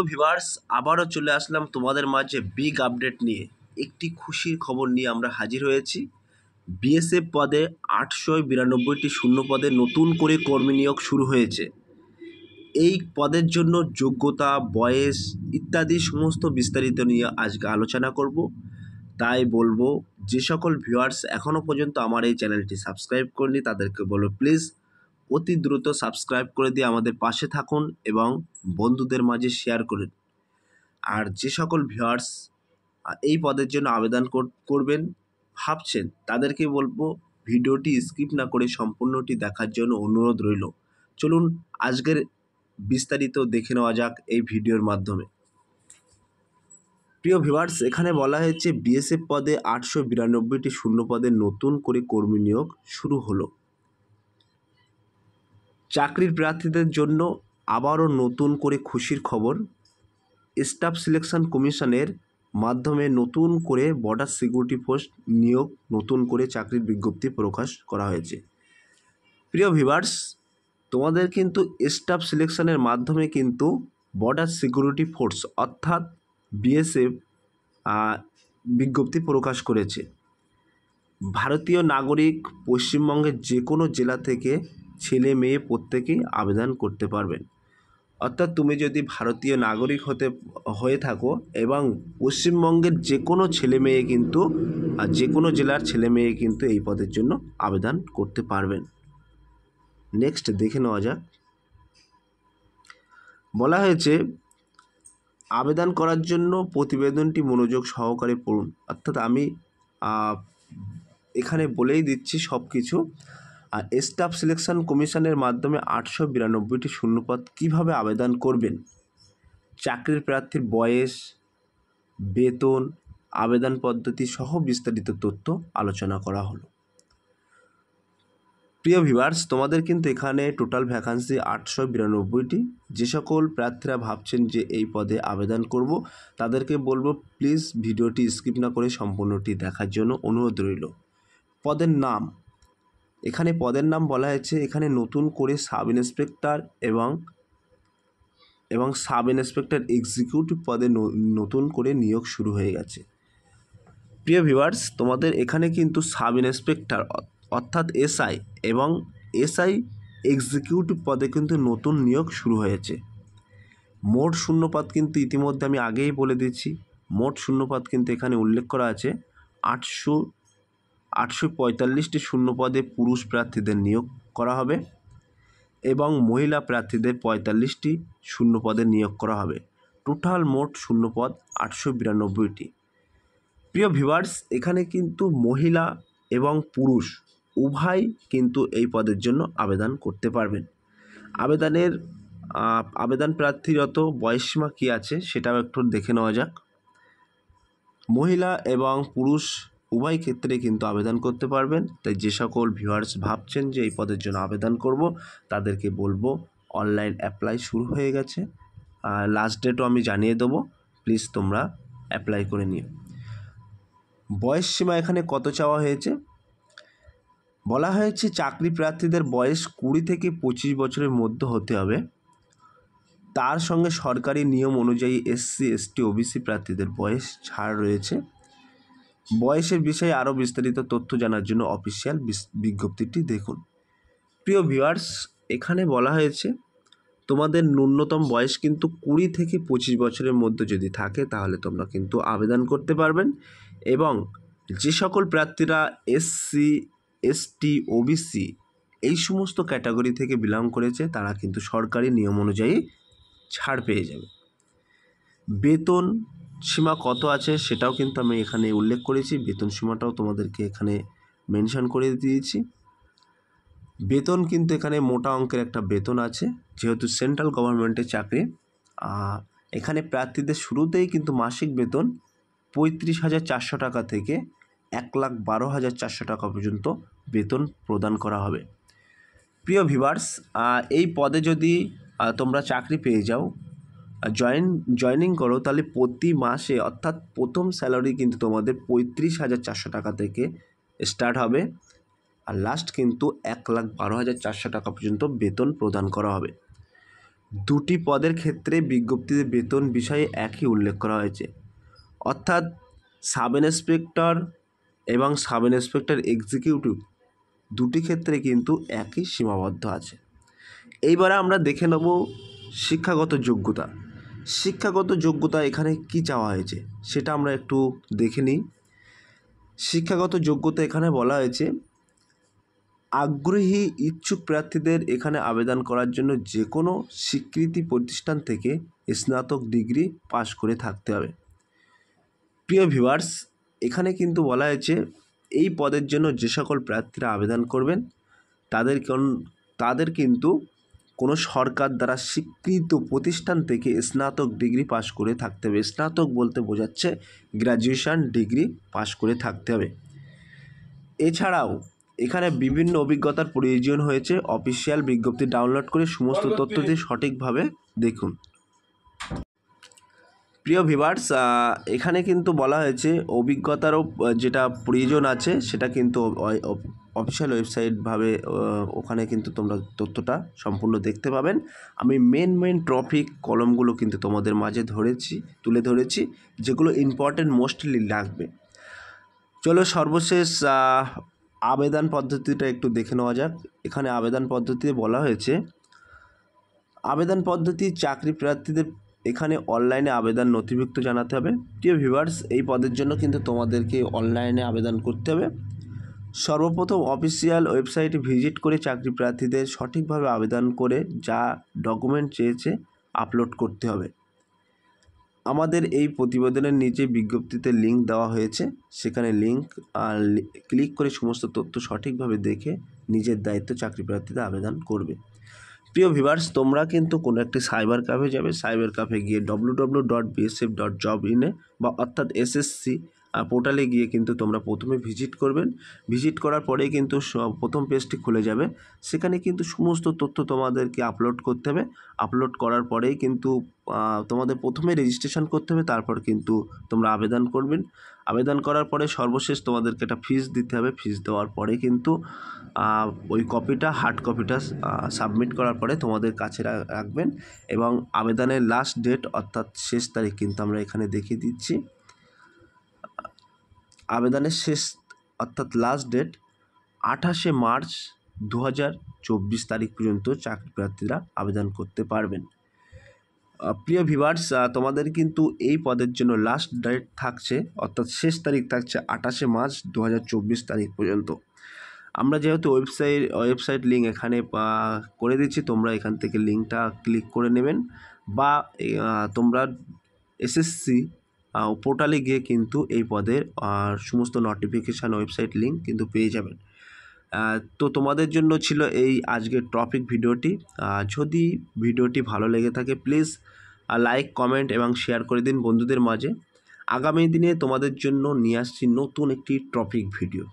Viewers, আবারও চলে আসলাম তোমাদের মাঝে বিগ আপডেট নিয়ে। একটি খুশির খবর নিয়ে আমরা হাজির হয়েছি। বিএসএফ পদে 892টি শূন্য পদে নতুন করে কর্মী নিয়োগ শুরু হয়েছে। এই পদের জন্য যোগ্যতা, বয়স ইত্যাদি সমস্ত বিস্তারিত নিয়ে আজকে আলোচনা করব। তাই বলবো, যে সকল ভিউয়ার্স এখনও পর্যন্ত আমার এই চ্যানেলটি সাবস্ক্রাইব করেনি তাদেরকে বলবো প্লিজ অতি দ্রুত সাবস্ক্রাইব করে দিয়ে আমাদের পাশে থাকুন এবং বন্ধুদের মাঝে শেয়ার করুন। আর যে সকল ভিউয়ার্স এই পদের জন্য আবেদন করবেন ভাবছেন তাদেরকে বলবো ভিডিওটি স্কিপ না করে সম্পূর্ণটি দেখার জন্য অনুরোধ রইল। চলুন আজকের বিস্তারিত দেখে নেওয়া যাক এই ভিডিওর মাধ্যমে। প্রিয় ভিউয়ার্স, এখানে বলা হয়েছে বিএসএফ পদে 892টি শূন্য পদে নতুন করে কর্মী নিয়োগ শুরু হলো। চাকরির প্রার্থীদের জন্য আবারও নতুন করে খুশির খবর। স্টাফ সিলেকশন কমিশনের মাধ্যমে নতুন করে বর্ডার সিকিউরিটি ফোর্স নিয়োগ নতুন করে চাকরির বিজ্ঞপ্তি প্রকাশ করা হয়েছে। প্রিয় ভিউয়ার্স, তোমাদের কিন্তু স্টাফ সিলেকশনের মাধ্যমে কিন্তু বর্ডার সিকিউরিটি ফোর্স অর্থাৎ বিএসএফ বিজ্ঞপ্তি প্রকাশ করেছে। ভারতীয় নাগরিক পশ্চিমবঙ্গের যে কোনো জেলা থেকে ছেলে মেয়ে প্রত্যেকেই আবেদন করতে পারবেন। অর্থাৎ তুমি যদি ভারতীয় নাগরিক হয়ে থাকো এবং পশ্চিমবঙ্গের যে কোনো ছেলে মেয়ে কিন্তু যে কোনো জেলার ছেলে মেয়ে কিন্তু এই পদের জন্য আবেদন করতে পারবেন। নেক্সট দেখে নেওয়া যাক। বলা হয়েছে আবেদন করার জন্য প্রতিবেদনটি মনোযোগ সহকারে পড়ুন। অর্থাৎ আমি এখানে বলেই দিচ্ছি সব কিছু। আর স্টাফ সিলেকশন কমিশনের মাধ্যমে 892টি শূন্যপদ কীভাবে আবেদন করবেন, চাকরির প্রার্থীর বয়স, বেতন, আবেদন পদ্ধতি সহ বিস্তারিত তথ্য আলোচনা করা হলো। প্রিয় ভিউয়ার্স, তোমাদের কিন্তু এখানে টোটাল ভ্যাকান্সি 892টি। যে সকল প্রার্থীরা ভাবছেন যে এই পদে আবেদন করব তাদেরকে বলবো প্লিজ ভিডিওটি স্কিপ না করে সম্পূর্ণটি দেখার জন্য অনুরোধ রইল। পদের নাম, এখানে পদের নাম বলা হয়েছে এখানে নতুন করে সাব ইন্সপেক্টর এবং সাব ইন্সপেক্টর এক্সিকিউটিভ পদে নতুন করে নিয়োগ শুরু হয়ে গেছে। প্রিয় ভিউয়ার্স, তোমাদের এখানে কিন্তু সাব ইন্সপেক্টর অর্থাৎ এসআই এবং এসআই এক্সিকিউটিভ পদে কিন্তু নতুন নিয়োগ শুরু হয়েছে। মোট শূন্যপদ কিন্তু ইতিমধ্যে আমি আগেই বলে দিচ্ছি, মোট শূন্যপদ কিন্তু এখানে উল্লেখ করা আছে 845টি শূন্যপদে পুরুষ প্রার্থীদের নিয়োগ করা হবে এবং মহিলা প্রার্থীদের 45টি শূন্যপদে নিয়োগ করা হবে। টোটাল মোট শূন্যপদ 892টি। প্রিয় ভিউয়ার্স, এখানে কিন্তু মহিলা এবং পুরুষ উভয় কিন্তু এই পদের জন্য আবেদন করতে পারবেন। আবেদন প্রার্থীরত বয়সসীমা কী আছে সেটাও একটু দেখে নেওয়া যাক। মহিলা এবং পুরুষ উভয় ক্ষেত্রে কিন্তু আবেদন করতে পারবেন। তাই যে সকল ভিউয়ার্স ভাবছেন যে এই পদের জন্য আবেদন করব তাদেরকে বলবো অনলাইন অ্যাপ্লাই শুরু হয়ে গেছে। লাস্ট ডেটও আমি জানিয়ে দেবো, প্লিজ তোমরা অ্যাপ্লাই করে নিও। বয়স সীমা এখানে কত চাওয়া হয়েছে? বলা হয়েছে চাকরি প্রার্থীদের বয়স 20 থেকে 25 বছরের মধ্যে হতে হবে। তার সঙ্গে সরকারি নিয়ম অনুযায়ী এসসি, এসটি, ওবিসি প্রার্থীদের বয়স ছাড় রয়েছে। বয়সের বিষয়ে আরও বিস্তারিত তথ্য জানার জন্য অফিসিয়াল বিজ্ঞপ্তিটি দেখুন। প্রিয় ভিউয়ার্স, এখানে বলা হয়েছে তোমাদের ন্যূনতম বয়স কিন্তু 20 থেকে 25 বছরের মধ্যে যদি থাকে তাহলে তোমরা কিন্তু আবেদন করতে পারবেন। এবং যে সকল প্রার্থীরা এসসি, এসটি, ওবিসি এই সমস্ত ক্যাটাগরি থেকে বিলং করেছে তারা কিন্তু সরকারি নিয়ম অনুযায়ী ছাড় পেয়ে যাবে। বেতন সীমা কত আছে সেটাও কিন্তু আমি এখানে উল্লেখ করেছি, বেতন সীমাটাও তোমাদেরকে এখানে মেনশন করে দিয়েছি। বেতন কিন্তু এখানে মোটা অঙ্কের একটা বেতন আছে, যেহেতু সেন্ট্রাল গভর্নমেন্টের চাকরি। এখানে প্রার্থীদের শুরুতেই কিন্তু মাসিক বেতন 35,400 টাকা থেকে 1,12,400 টাকা পর্যন্ত বেতন প্রদান করা হবে। প্রিয় ভিউয়ার্স, এই পদে যদি তোমরা চাকরি পেয়ে যাও, জয়েনিং করো, তাহলে প্রতি মাসে অর্থাৎ প্রথম স্যালারি কিন্তু তোমাদের 35,400 টাকা থেকে স্টার্ট হবে আর লাস্ট কিন্তু 1,12,400 টাকা পর্যন্ত বেতন প্রদান করা হবে। দুটি পদের ক্ষেত্রে বিজ্ঞপ্তিতে বেতন বিষয়ে একই উল্লেখ করা হয়েছে, অর্থাৎ সাব ইন্সপেক্টর এবং সাব ইন্সপেক্টর এক্সিকিউটিভ দুটি ক্ষেত্রে কিন্তু একই সীমাবদ্ধ আছে। এইবারে আমরা দেখে নেব শিক্ষাগত যোগ্যতা। শিক্ষাগত যোগ্যতা এখানে কি চাওয়া হয়েছে সেটা আমরা একটু দেখে নিই। শিক্ষাগত যোগ্যতা এখানে বলা হয়েছে আগ্রহী ইচ্ছুক প্রার্থীদের এখানে আবেদন করার জন্য যে কোনো স্বীকৃতি প্রতিষ্ঠান থেকে স্নাতক ডিগ্রি পাশ করে থাকতে হবে। প্রিয় ভিউয়ার্স, এখানে কিন্তু বলা হয়েছে এই পদের জন্য যে সকল প্রার্থীরা আবেদন করবেন তাদের কিন্তু কোনো সরকার দ্বারা স্বীকৃত প্রতিষ্ঠান থেকে স্নাতক ডিগ্রি পাশ করে থাকতে হবে। স্নাতক বলতে বোঝাচ্ছে গ্র্যাজুয়েশন ডিগ্রি পাশ করে থাকতে হবে। এছাড়াও এখানে বিভিন্ন অভিজ্ঞতার প্রয়োজন হয়েছে। অফিসিয়াল বিজ্ঞপ্তি ডাউনলোড করে সমস্ত তথ্যটি সঠিকভাবে দেখুন। প্রিয় ভিউয়ার্স, এখানে কিন্তু বলা হয়েছে অভিজ্ঞতারও যেটা প্রয়োজন আছে সেটা কিন্তু অফিসিয়াল ওয়েবসাইটভাবে ওখানে কিন্তু তোমরা তথ্যটা সম্পূর্ণ দেখতে পাবেন। আমি মেন টপিক কলমগুলো কিন্তু তোমাদের মাঝে তুলে ধরেছি যেগুলো ইম্পর্টেন্ট মোস্টলি লাগবে। চলো সর্বশেষ আবেদন পদ্ধতিটা একটু দেখে নেওয়া যাক। এখানে আবেদন পদ্ধতিতে বলা হয়েছে আবেদন পদ্ধতি চাকরি প্রার্থীদের এখানে অনলাইনে আবেদন নথিভুক্ত জানাতে হবে। প্রিয় ভিউয়ার্স, এই পদের জন্য কিন্তু তোমাদেরকে অনলাইনে আবেদন করতে হবে। সর্বপ্রথম অফিসিয়াল ওয়েবসাইটে ভিজিট করে চাকরি প্রার্থীদের সঠিকভাবে আবেদন করে যা ডকুমেন্ট চেয়েছে আপলোড করতে হবে। আমাদের এই প্রতিবেদনের নিচে বিজ্ঞপ্তিতে লিঙ্ক দেওয়া হয়েছে, সেখানে লিঙ্ক ক্লিক করে সমস্ত তথ্য সঠিকভাবে দেখে নিজের দায়িত্ব চাকরি প্রার্থীদের আবেদন করবে। প্রিয় ভিউয়ার্স, তোমরা কিন্তু কোনো একটি সাইবার ক্যাফে যাবে। সাইবার ক্যাফে গিয়ে www.bsf.job.in বা অর্থাৎ এসএসসি পোর্টালে গিয়ে কিন্তু তোমরা প্রথমে ভিজিট করবেন। ভিজিট করার পরেই কিন্তু প্রথম পেজটি খুলে যাবে। সেখানে কিন্তু সমস্ত তথ্য তোমাদেরকে আপলোড করতে হবে। আপলোড করার পরেই কিন্তু তোমাদের প্রথমে রেজিস্ট্রেশন করতে হবে, তারপর কিন্তু তোমরা আবেদন করবেন। আবেদন করার পরে সর্বশেষ তোমাদেরকে একটা ফিস দিতে হবে। ফিস দেওয়ার পরে কিন্তু ওই হার্ড কপিটা সাবমিট করার পরে তোমাদের কাছে রাখবেন এবং আবেদনের লাস্ট ডেট অর্থাৎ শেষ তারিখ কিন্তু আমরা এখানে দেখিয়ে দিচ্ছি। আবেদনের শেষ অর্থাৎ লাস্ট ডেট 28শে মার্চ 2024 তারিখ পর্যন্ত চাকরি প্রার্থীরা আবেদন করতে পারবেন। প্রিয় ভিউয়ার্স, তোমাদের কিন্তু এই পদের জন্য লাস্ট ডেট থাকছে অর্থাৎ শেষ তারিখ থাকছে 28শে মার্চ 2024 তারিখ পর্যন্ত। আমরা যেহেতু ওয়েবসাইট লিঙ্ক এখানে করে দিচ্ছি, তোমরা এখান থেকে লিঙ্কটা ক্লিক করে নেবেন বা তোমরা এসএসসি পোর্টালে গিয়ে কিন্তু এই পদের সমস্ত নোটিফিকেশান ওয়েবসাইট লিঙ্ক কিন্তু পেয়ে যাবেন। তো তোমাদের জন্য ছিল এই আজকের টপিক ভিডিওটি। যদি ভিডিওটি ভালো লেগে থাকে প্লিজ লাইক, কমেন্ট এবং শেয়ার করে দিন বন্ধুদের মাঝে। আগামী দিনে তোমাদের জন্য নিয়ে আসছি নতুন একটি টপিক ভিডিও।